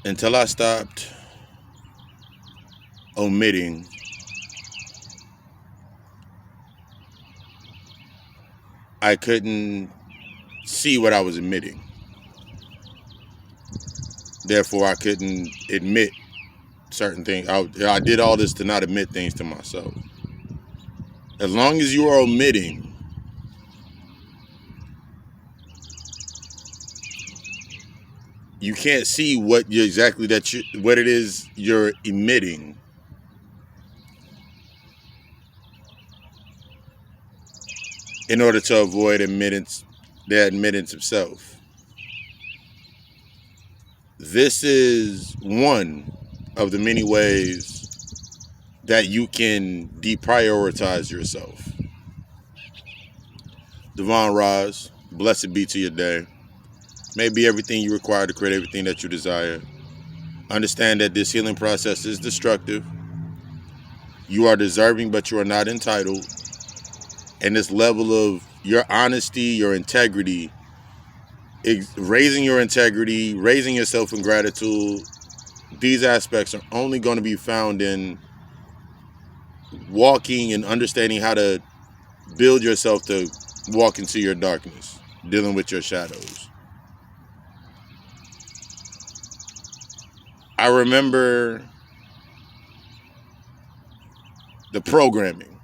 until I stopped omitting, I couldn't see what I was admitting. Therefore, I couldn't admit certain things. I did all this to not admit things to myself. As long as you are omitting, you can't see what what it is you're emitting. In order to avoid the admittance of self. This is one of the many ways that you can deprioritize yourself. Devon Roz, blessed be to your day. May be everything you require to create everything that you desire. Understand that this healing process is destructive. You are deserving, but you are not entitled. And this level of your honesty, your integrity, raising your integrity, raising yourself in gratitude, these aspects are only going to be found in walking and understanding how to build yourself to walk into your darkness, dealing with your shadows. I remember the programming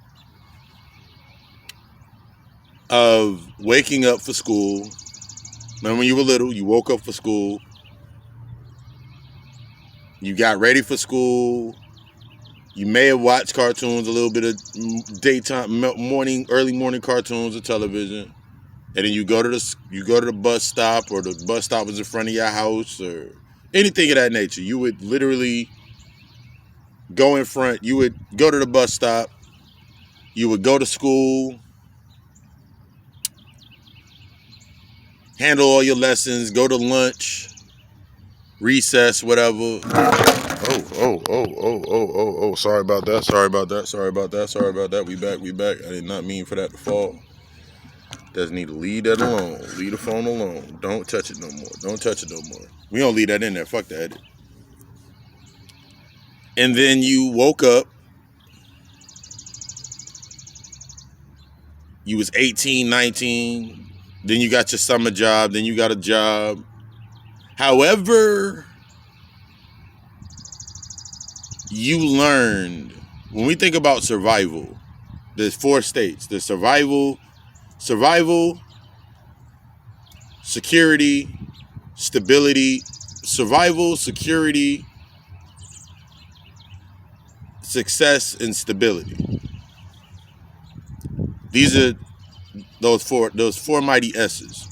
of waking up for school. Remember when you were little, you woke up for school, you got ready for school, you may have watched cartoons, a little bit of daytime, early morning cartoons or television, and then you go to the bus stop, or the bus stop was in front of your house, or anything of that nature. You would literally go in front. You would go to the bus stop. You would go to school, handle all your lessons, go to lunch, recess, whatever. Oh. Sorry about that. We back. I did not mean for that to fall. Just need to leave that alone. Leave the phone alone. Don't touch it no more. We don't leave that in there. Fuck that. And then you woke up. You was 18, 19. Then you got your summer job. Then you got a job. However, you learned, when we think about survival, there's 4 states. There's survival, security, stability, survival, security, success, and stability. These are those four mighty S's.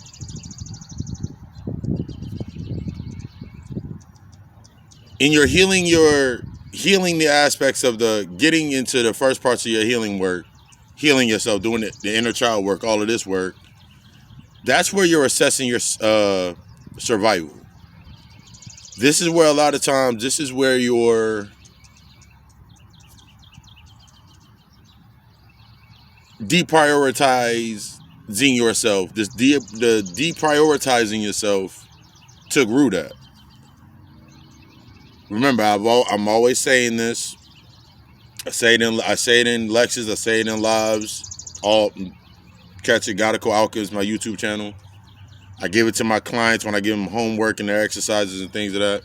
In your healing the aspects of getting into the first parts of your healing work, healing yourself, doing the inner child work, all of this work, that's where you're assessing your survival. This is where a lot of times, this is where you're deprioritizing yourself. The deprioritizing yourself took root at. Remember, I'm always saying this. I say it in lectures. I say it in lives. All catch it. Gotta Go Alchemist, my YouTube channel. I give it to my clients when I give them homework and their exercises and things of that.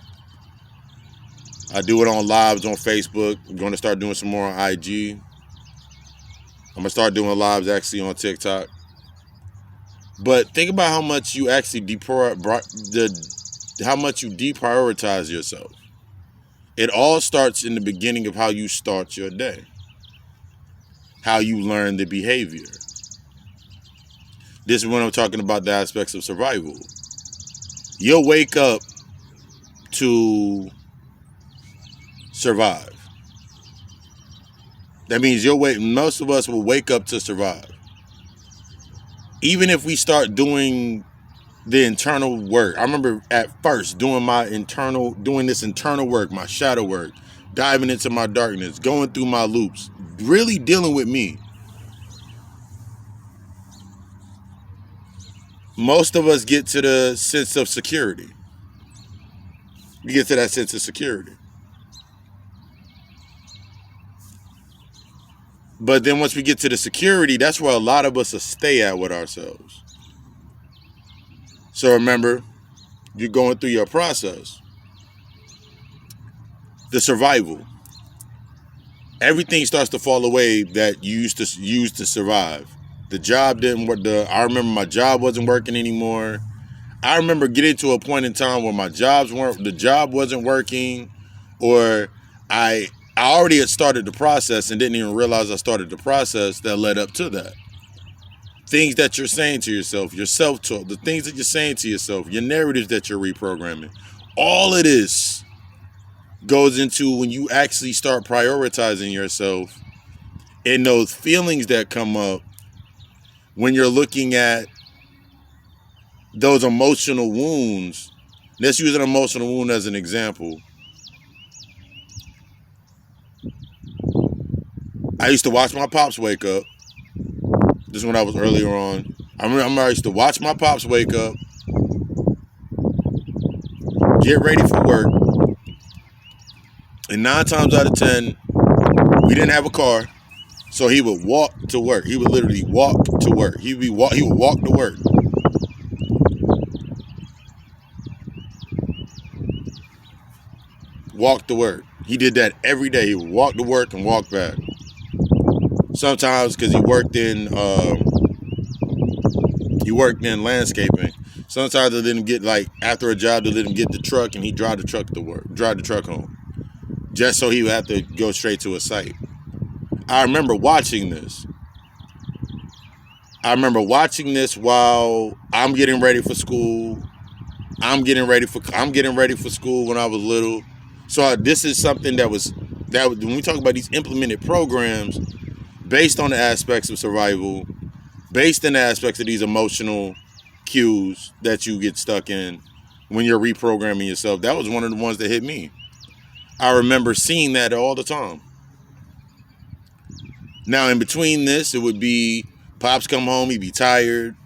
I do it on lives on Facebook. I'm going to start doing some more on IG. I'm going to start doing lives actually on TikTok. But think about how much you actually deprioritize yourself. It all starts in the beginning of how you start your day. How you learn the behavior. This is when I'm talking about the aspects of survival. You'll wake up to survive. That means most of us will wake up to survive. Even if we start doing the internal work. I remember at first doing this internal work, my shadow work, diving into my darkness, going through my loops, really dealing with me. Most of us get to the sense of security. We get to that sense of security. But then once we get to the security, that's where a lot of us will stay at with ourselves. So remember, you're going through your process. The survival. Everything starts to fall away that you used to use to survive. The job didn't work. I remember my job wasn't working anymore. I remember getting to a point in time where the job wasn't working, or I already had started the process and didn't even realize I started the process that led up to that. Things that you're saying to yourself, your self-talk, the things that you're saying to yourself, your narratives that you're reprogramming. All of this goes into when you actually start prioritizing yourself, and those feelings that come up when you're looking at those emotional wounds. Let's use an emotional wound as an example. I used to watch my pops wake up. This is when I was earlier on. I used to watch my pops wake up, get ready for work, and 9 times out of 10, we didn't have a car, so he would walk to work. He would literally walk to work. He would walk to work. Walk to work. He did that every day. He would walk to work and walk back. Sometimes because he worked in landscaping. Sometimes they let him get, like, after a job, they let him get the truck and he drive the truck to work, drive the truck home, just so he would have to go straight to a site. I remember watching this. While I'm getting ready for school. I'm getting ready for school when I was little. So this is something that when we talk about these implemented programs based on the aspects of survival, based in the aspects of these emotional cues that you get stuck in when you're reprogramming yourself. That was one of the ones that hit me. I remember seeing that all the time. Now, in between this, it would be Pops come home, he'd be tired.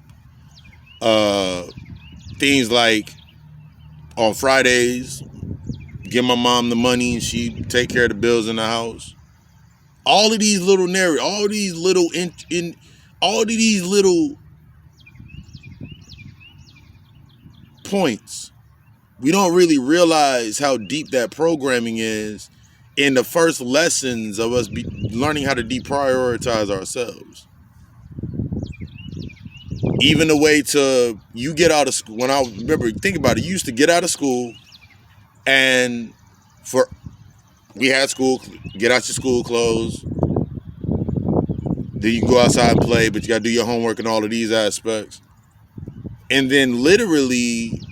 Things like on Fridays, give my mom the money and she'd take care of the bills in the house. All of these little all of these little points, we don't really realize how deep that programming is in the first lessons of us learning how to deprioritize ourselves. Even the way to, you get out of school. When I remember, think about it, you used to get out of school and we had school, get out your school clothes. Then you go outside and play, but you got to do your homework and all of these aspects. And then literally,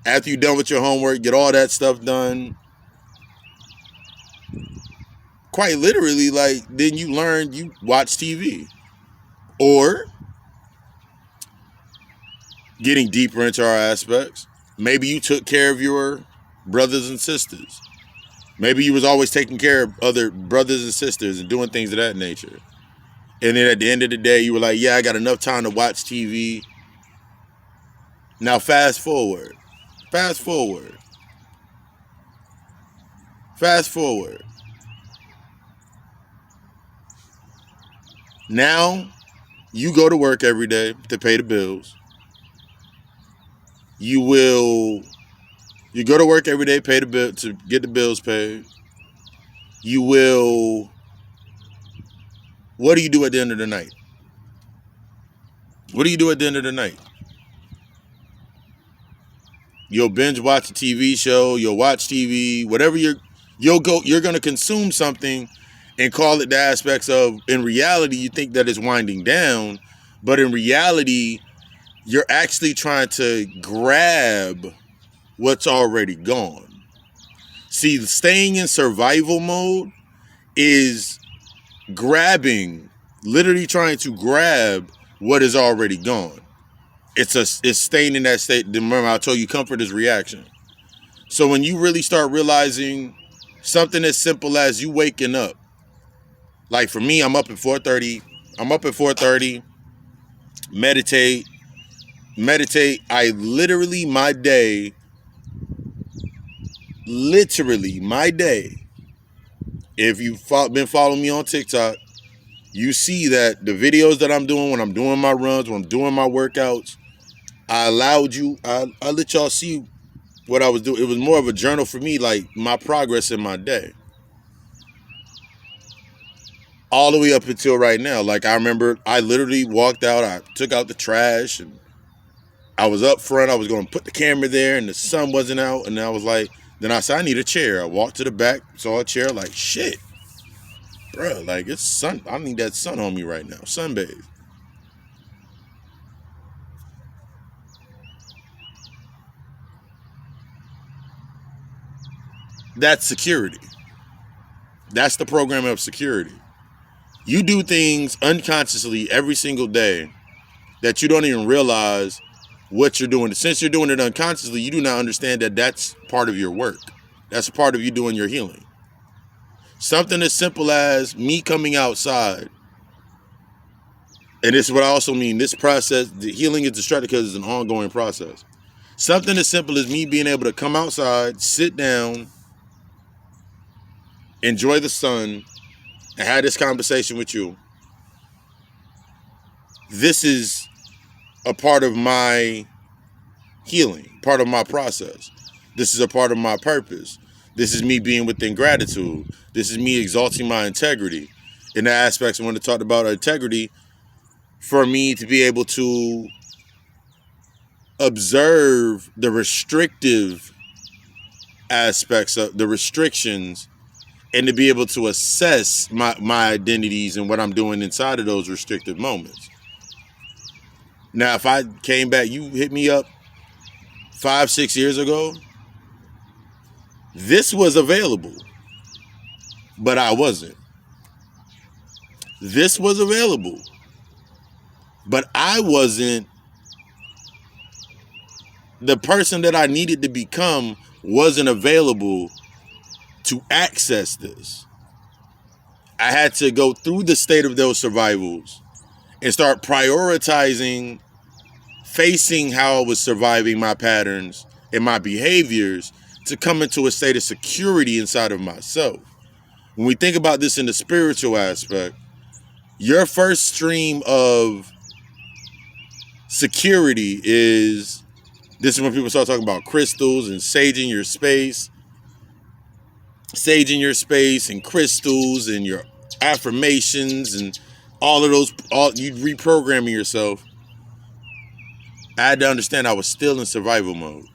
after you're done with your homework, get all that stuff done. Quite literally, like, then you watch TV. Or, getting deeper into our aspects, maybe you took care of your brothers and sisters. Maybe you was always taking care of other brothers and sisters and doing things of that nature. And then at the end of the day, you were like, yeah, I got enough time to watch TV. Now fast forward. Now, you go to work every day to pay the bills. You go to work every day, pay the bill to get the bills paid. What do you do at the end of the night? You'll binge watch a TV show, you'll watch TV, whatever you're going to consume something and call it the aspects of, in reality, you think that it's winding down, but in reality, you're actually trying to grab what's already gone. See, staying in survival mode is literally trying to grab what is already gone. It's staying in that state. Remember, I told you comfort is reaction. So when you really start realizing something as simple as you waking up, like for me, I'm up at 4:30. Meditate. I literally, my day literally my day, if you've been following me on TikTok, you see that the videos that I'm doing when I'm doing my runs, when I'm doing my workouts, I let y'all see what I was doing. It was more of a journal for me, like my progress in my day. All the way up until right now. Like I remember I literally walked out, I took out the trash, and I was up front. I was going to put the camera there, and the sun wasn't out. And I was like, then I said, I need a chair. I walked to the back, saw a chair, like, shit, bro, like it's sun. I need that sun on me right now. Sunbathe. That's security. That's the program of security. You do things unconsciously every single day that you don't even realize what you're doing. Since you're doing it unconsciously, you do not understand that that's part of your work. That's part of you doing your healing. Something as simple as me coming outside. And this is what I also mean. This process, the healing is destructive because it's an ongoing process. Something as simple as me being able to come outside, sit down, enjoy the sun, and have this conversation with you. This is a part of my healing, part of my process. This is a part of my purpose. This is me being within gratitude. This is me exalting my integrity. In the aspects I want to talk about integrity, for me to be able to observe the restrictive aspects of the restrictions, and to be able to assess my identities and what I'm doing inside of those restrictive moments. Now, if I came back, you hit me up 5-6 years ago, this was available, but I wasn't. This was available, but I wasn't the person that I needed to become. Wasn't available to access this. I had to go through the state of those survivals and start prioritizing facing how I was surviving my patterns and my behaviors to come into a state of security inside of myself. When we think about this in the spiritual aspect, your first stream of security is, this is when people start talking about crystals and saging your space and crystals and your affirmations and all of those, you reprogramming yourself. I had to understand I was still in survival mode.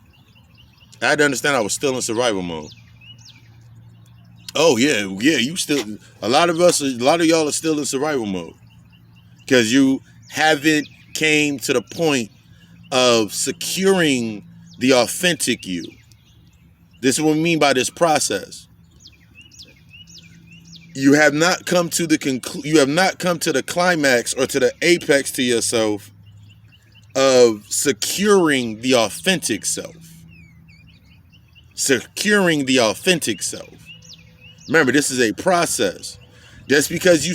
Oh yeah, you still, a lot of y'all are still in survival mode because you haven't came to the point of securing the authentic you. This is what we mean by this process. You have not come to the climax or to the apex to yourself of securing the authentic self. Securing the authentic self. Remember, this is a process. Just because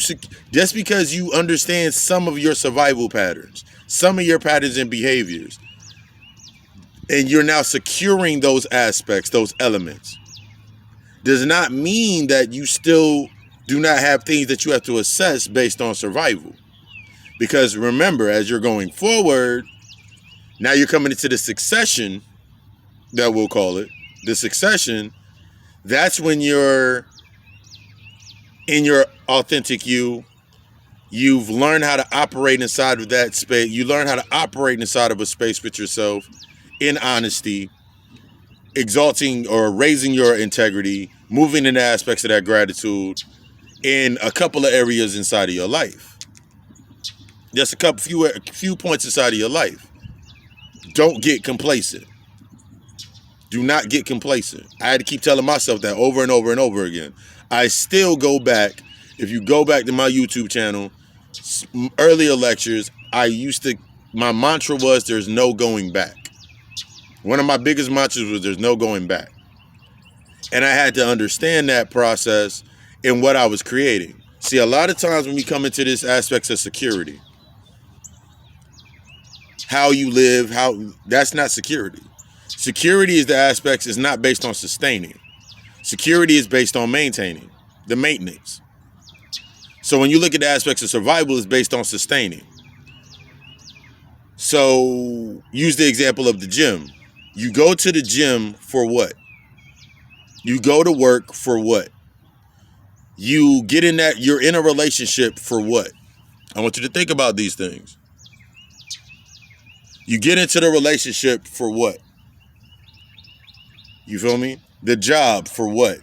you understand some of your survival patterns, some of your patterns and behaviors, and you're now securing those aspects, those elements, does not mean that you still do not have things that you have to assess based on survival. Because remember, as you're going forward, now you're coming into the succession, that we'll call it, the succession. That's when you're in your authentic you. You've learned how to operate inside of that space. You learn how to operate inside of a space with yourself in honesty, exalting or raising your integrity, moving in the aspects of that gratitude in a couple of areas inside of your life. Just a few points inside of your life. Don't get complacent. Do not get complacent. I had to keep telling myself that over and over and over again. I still go back. If you go back to my YouTube channel, earlier lectures, my mantra was there's no going back. One of my biggest mantras was there's no going back. And I had to understand that process in what I was creating. See, a lot of times when we come into this aspects of security, how you live, that's not security. Security is the aspects, is not based on sustaining. Security is based on maintaining, the maintenance. So when you look at the aspects of survival, it's based on sustaining. So use the example of the gym. You go to the gym for what? You go to work for what? You get in that, you're in a relationship for what? I want you to think about these things. You get into the relationship for what? You feel me? The job for what?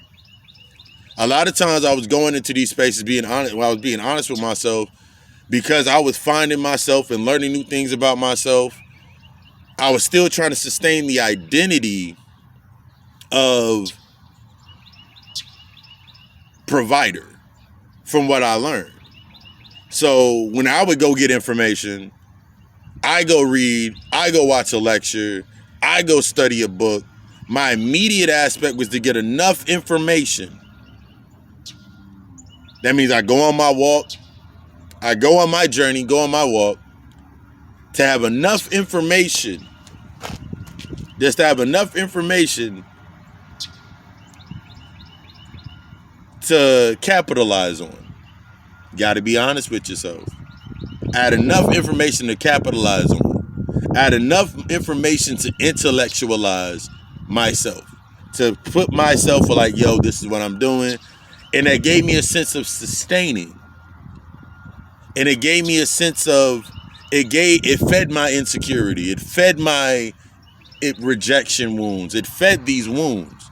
A lot of times I was going into these spaces being honest, I was being honest with myself because I was finding myself and learning new things about myself. I was still trying to sustain the identity of provider from what I learned. So when I would go get information, I go read, I go watch a lecture, I go study a book. My immediate aspect was to get enough information. That means I go on my walk, I go on my journey, go on my walk, to have enough information, just to have enough information to capitalize on. You got to be honest with yourself. Add enough information to capitalize on. Add enough information to intellectualize myself. To put myself like, yo, this is what I'm doing. And that gave me a sense of sustaining. And it gave me a sense of, it fed my insecurity. It fed my rejection wounds. It fed these wounds.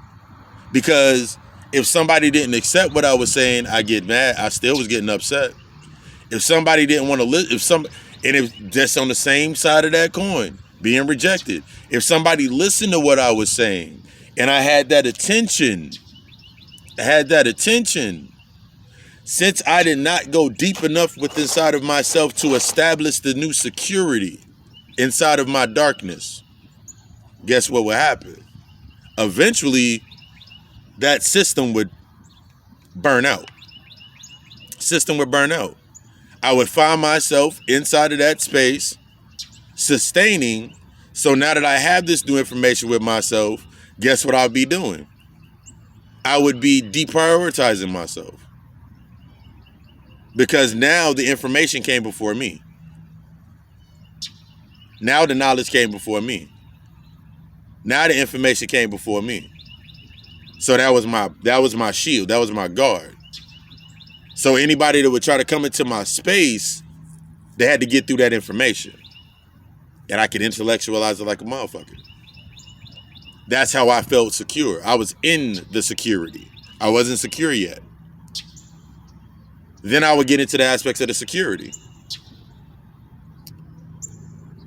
Because if somebody didn't accept what I was saying, I get mad. I still was getting upset. If somebody didn't want to listen, if that's on the same side of that coin, being rejected. If somebody listened to what I was saying, and I had that attention, since I did not go deep enough within inside of myself to establish the new security inside of my darkness, guess what would happen? Eventually, that system would burn out. I would find myself inside of that space, sustaining. So now that I have this new information with myself, guess what I'll be doing? I would be deprioritizing myself. Because now the information came before me. Now the knowledge came before me. Now the information came before me. So that was my shield. That was my guard. So anybody that would try to come into my space, they had to get through that information. And I could intellectualize it like a motherfucker. That's how I felt secure. I was in the security. I wasn't secure yet. Then I would get into the aspects of the security.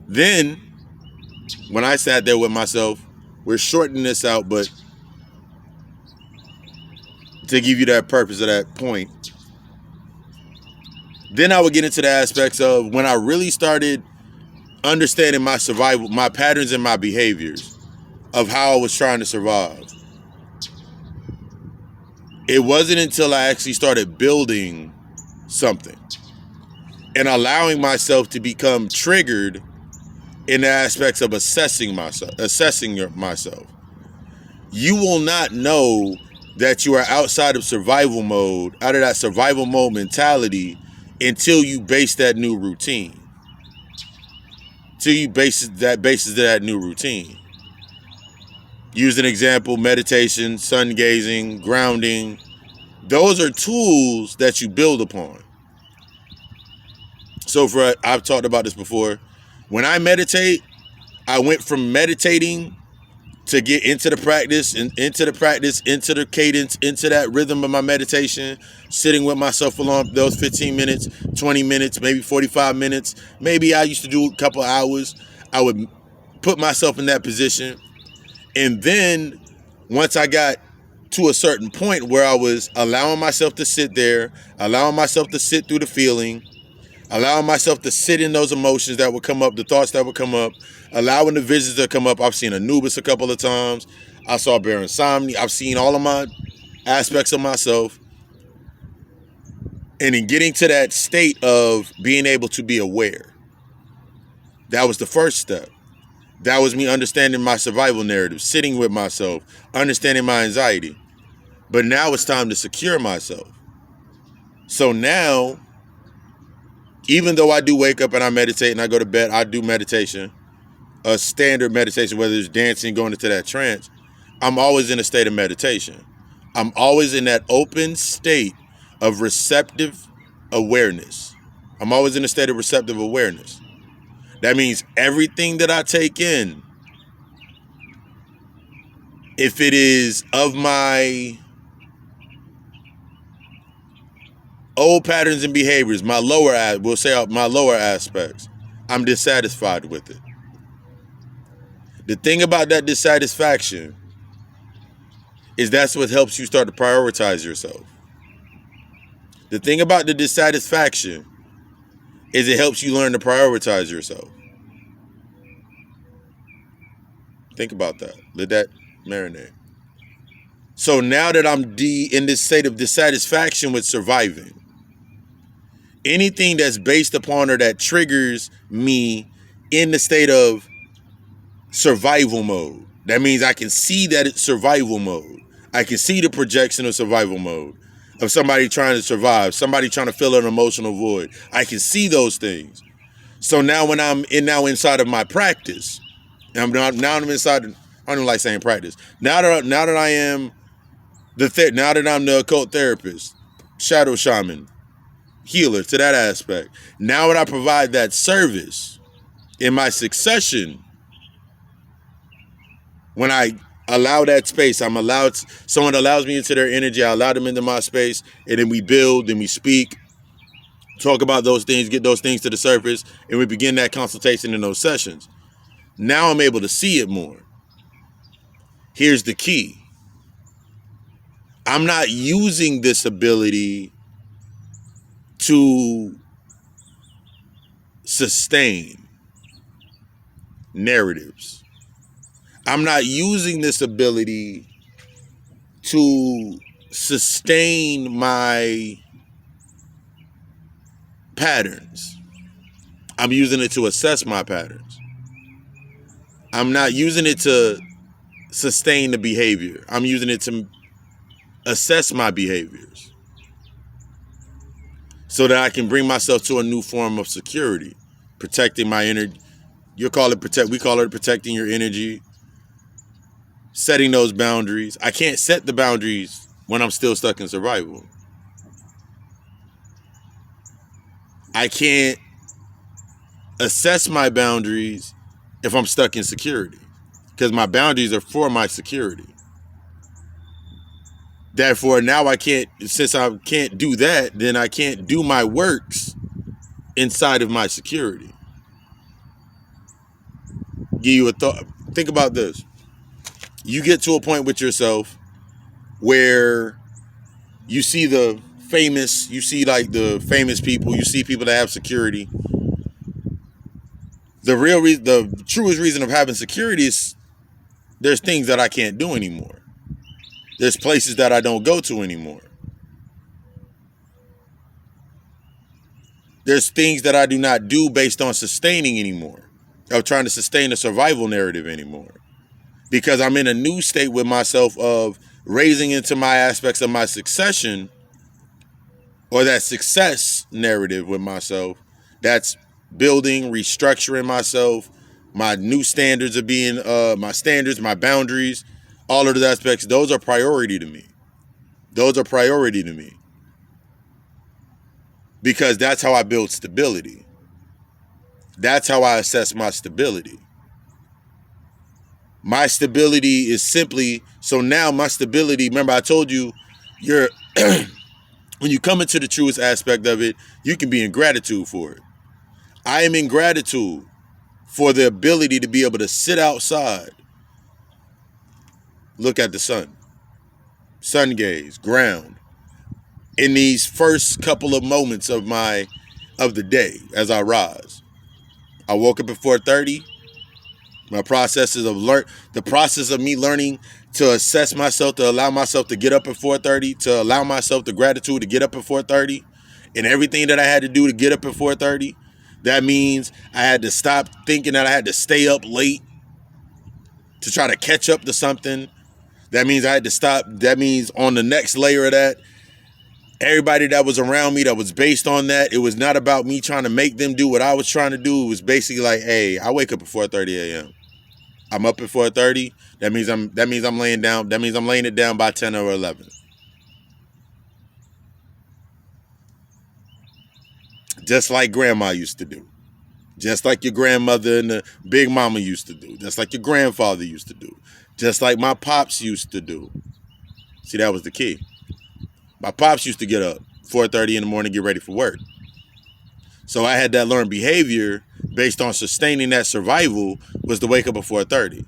Then, when I sat there with myself, we're shortening this out, but to give you that purpose of that point, then I would get into the aspects of when I really started understanding my survival, my patterns and my behaviors of how I was trying to survive. It wasn't until I actually started building something and allowing myself to become triggered in the aspects of assessing myself. You will not know that you are outside of survival mode, out of that survival mode mentality, until you base that new routine. Till you bases that new routine. Use an example: meditation, sun gazing, grounding. Those are tools that you build upon. So I've talked about this before. When I meditate, I went from meditating to get into the practice, into the cadence, into that rhythm of my meditation, sitting with myself along those 15 minutes, 20 minutes, maybe 45 minutes. Maybe I used to do a couple hours. I would put myself in that position. And then once I got to a certain point where I was allowing myself to sit there, allowing myself to sit through the feeling, allowing myself to sit in those emotions that would come up, the thoughts that would come up, allowing the visions to come up. I've seen Anubis a couple of times. I saw Baron Somni. I've seen all of my aspects of myself. And in getting to that state of being able to be aware, that was the first step. That was me understanding my survival narrative, sitting with myself, understanding my anxiety. But now it's time to secure myself. So now, even though I do wake up and I meditate and I go to bed, I do meditation, a standard meditation, whether it's dancing, going into that trance, I'm always in a state of meditation. I'm always in that open state of receptive awareness. I'm always in a state of receptive awareness. That means everything that I take in, if it is of my old patterns and behaviors, my lower aspects, I'm dissatisfied with it. The thing about that dissatisfaction is that's what helps you start to prioritize yourself. The thing about the dissatisfaction is it helps you learn to prioritize yourself. Think about that. Let that marinate. So now that I'm in this state of dissatisfaction with surviving, anything that's based upon or that triggers me in the state of survival mode, that means I can see that it's survival mode. I can see the projection of survival mode, of somebody trying to survive, somebody trying to fill an emotional void. I can see those things. So now when I'm inside of my practice, I'm inside. I don't like saying practice. Now that I am now that I'm the occult therapist, shadow shaman, healer to that aspect. Now that I provide that service in my succession, when I allow that space, someone allows me into their energy, I allow them into my space, and then we build and we speak, talk about those things, get those things to the surface, and we begin that consultation in those sessions. Now I'm able to see it more. Here's the key. I'm not using this ability to sustain narratives. I'm not using this ability to sustain my patterns. I'm using it to assess my patterns. I'm not using it to sustain the behavior. I'm using it to assess my behaviors so that I can bring myself to a new form of security, protecting my energy. We call it protecting your energy, setting those boundaries. I can't set the boundaries when I'm still stuck in survival. I can't assess my boundaries if I'm stuck in security, because my boundaries are for my security. Therefore, now since I can't do that, then I can't do my works inside of my security. Give you a thought. Think about this. You get to a point with yourself where you see the famous people, you see people that have security. The truest reason of having security is there's things that I can't do anymore. There's places that I don't go to anymore. There's things that I do not do based on sustaining anymore, of trying to sustain a survival narrative anymore. Because I'm in a new state with myself of raising into my aspects of my succession, or that success narrative with myself. That's building, restructuring myself, my new standards of being, my standards, my boundaries, all of those aspects. Those are priority to me. Because that's how I build stability. That's how I assess my stability. My stability is simply, so now my stability, remember I told you, when you come into the truest aspect of it, you can be in gratitude for it. I am in gratitude for the ability to be able to sit outside, look at the sun gaze, ground, in these first couple of moments of the day as I rise. I woke up at 4:30. The process of me learning to assess myself, to allow myself to get up at 4:30, to allow myself the gratitude to get up at 4:30, and everything that I had to do to get up at 4:30. That means I had to stop thinking that I had to stay up late to try to catch up to something, That means I had to stop. That means on the next layer of that, everybody that was around me that was based on that, it was not about me trying to make them do what I was trying to do. It was basically like, hey, I wake up at 4:30 a.m. I'm up at 4:30. That means I'm laying down. That means I'm laying it down by 10 or 11. Just like grandma used to do. Just like your grandmother and the big mama used to do. Just like your grandfather used to do. Just like my pops used to do. See, that was the key. My pops used to get up 4:30 in the morning, get ready for work. So I had that learned behavior based on sustaining that survival was to wake up at 4:30.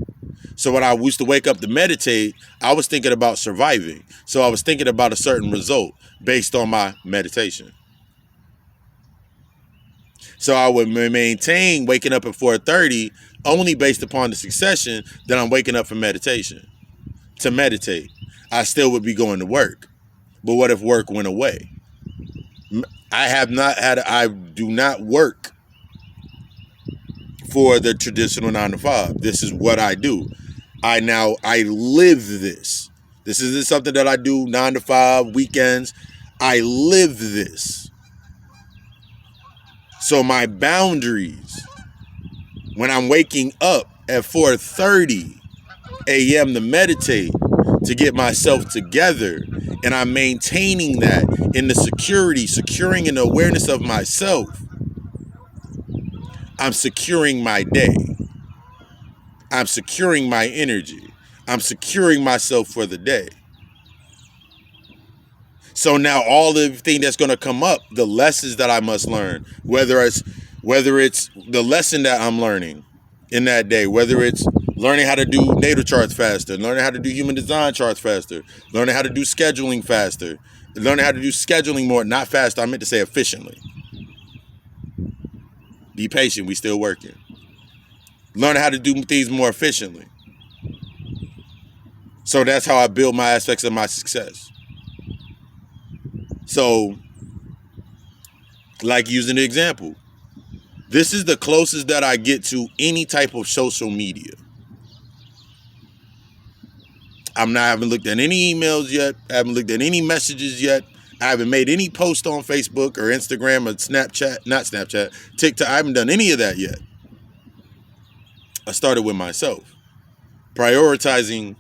So when I used to wake up to meditate, I was thinking about surviving. So I was thinking about a certain result based on my meditation. So I would maintain waking up at 4:30 only based upon the succession that I'm waking up for meditation. To meditate, I still would be going to work. But what if work went away? I do not work for the traditional 9 to 5. This is what I do. I live this. This isn't something that I do 9 to 5 weekends. I live this. So my boundaries, when I'm waking up at 4:30 a.m. to meditate, to get myself together, and I'm maintaining that in the securing in the awareness of myself, I'm securing my day. I'm securing my energy. I'm securing myself for the day. So now all the thing that's going to come up, the lessons that I must learn, whether it's the lesson that I'm learning in that day, whether it's learning how to do natal charts faster, learning how to do human design charts faster, learning how to do scheduling faster, learning how to do scheduling more, not faster, I meant to say efficiently. Be patient, we still working. Learning how to do things more efficiently. So that's how I build my aspects of my success. So, like using the example, this is the closest that I get to any type of social media. I haven't looked at any emails yet. I haven't looked at any messages yet. I haven't made any post on Facebook or Instagram or Snapchat, TikTok. I haven't done any of that yet. I started with myself, prioritizing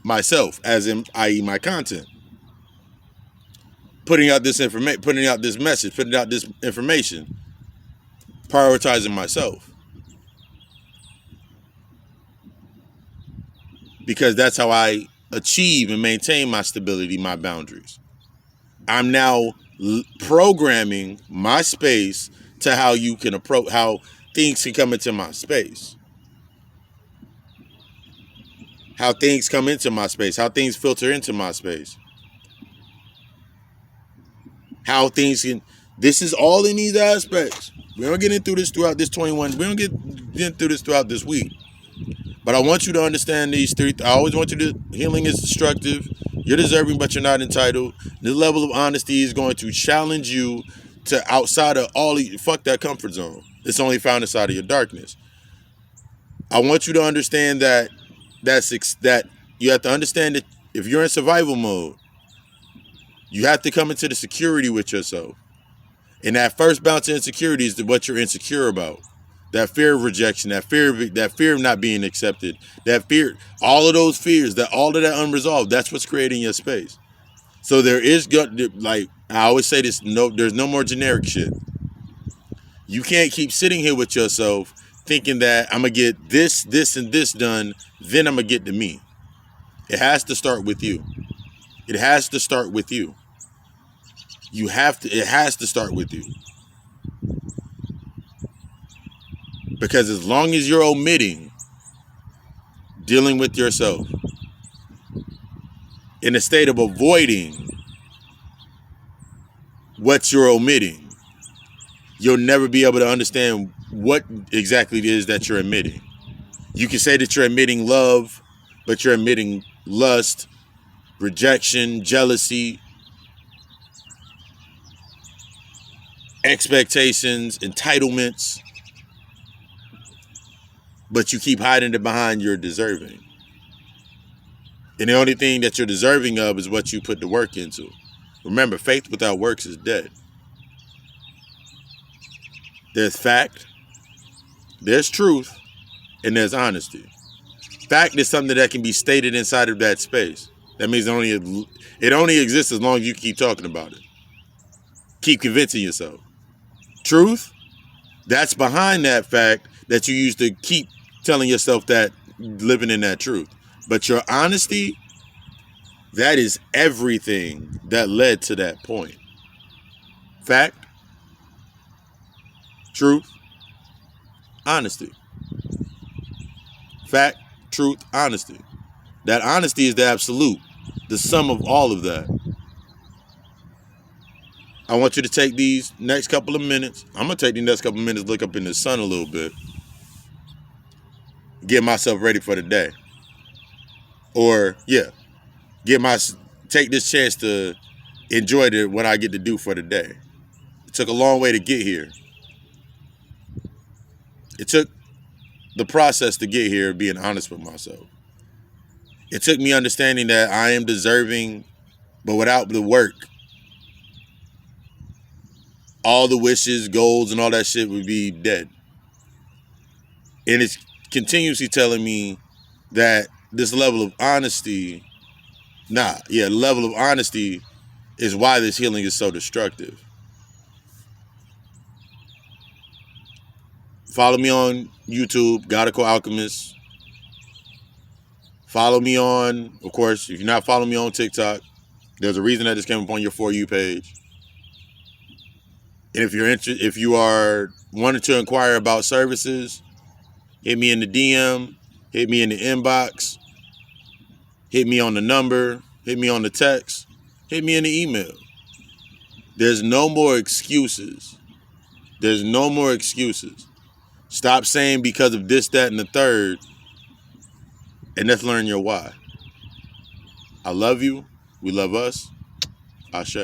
myself, as in, i.e., my content, putting out this information, putting out this message, putting out this information, prioritizing myself, because that's how I achieve and maintain my stability, my boundaries. I'm now programming my space to how you can approach, how things can come into my space. How things come into my space, how things filter into my space. How things can, this is all in these aspects. We don't get into this throughout this 21, we don't get into this throughout this week. But I want you to understand these three. I always want you to, healing is destructive. You're deserving, but you're not entitled. This level of honesty is going to challenge you to outside of fuck that comfort zone. It's only found inside of your darkness. I want you to understand that you have to understand that if you're in survival mode, you have to come into the security with yourself. And that first bounce of insecurity is what you're insecure about. That fear of rejection, that fear of not being accepted, that fear, all of those fears, all of that unresolved, that's what's creating your space. So there is, like I always say this, there's no more generic shit. You can't keep sitting here with yourself thinking that I'm going to get this, and this done, then I'm going to get to me. It has to start with you. It has to start with you. It has to start with you. Because as long as you're omitting dealing with yourself in a state of avoiding what you're omitting, you'll never be able to understand what exactly it is that you're omitting. You can say that you're omitting love, but you're omitting lust, rejection, jealousy, expectations, entitlements, but you keep hiding it behind you're deserving. And the only thing that you're deserving of is what you put the work into. Remember, faith without works is dead. There's fact, there's truth, and there's honesty. Fact is something that can be stated inside of that space. That means it only exists as long as you keep talking about it. Keep convincing yourself. Truth, that's behind that fact that you use to keep telling yourself that, living in that truth. But your honesty, that is everything that led to that point. Fact, truth, honesty. Fact, truth, honesty. That honesty is the absolute, the sum of all of that. I want you to take these next couple of minutes. I'm going to take the next couple of minutes, look up in the sun a little bit, get myself ready for the day. Or, take this chance to enjoy what I get to do for the day. It took a long way to get here. It took the process to get here, being honest with myself. It took me understanding that I am deserving, but without the work, all the wishes, goals, and all that shit would be dead. And it's continuously telling me that this level of honesty, the level of honesty is why this healing is so destructive. Follow me on YouTube, G.O.D Alchemist. Follow me on, of course, if you're not following me on TikTok, there's a reason that this came up on your For You page. And if you are wanting to inquire about services, hit me in the DM, hit me in the inbox, hit me on the number, hit me on the text, hit me in the email. There's no more excuses. There's no more excuses. Stop saying because of this, that, and the third, and let's learn your why. I love you. We love us. Ashe.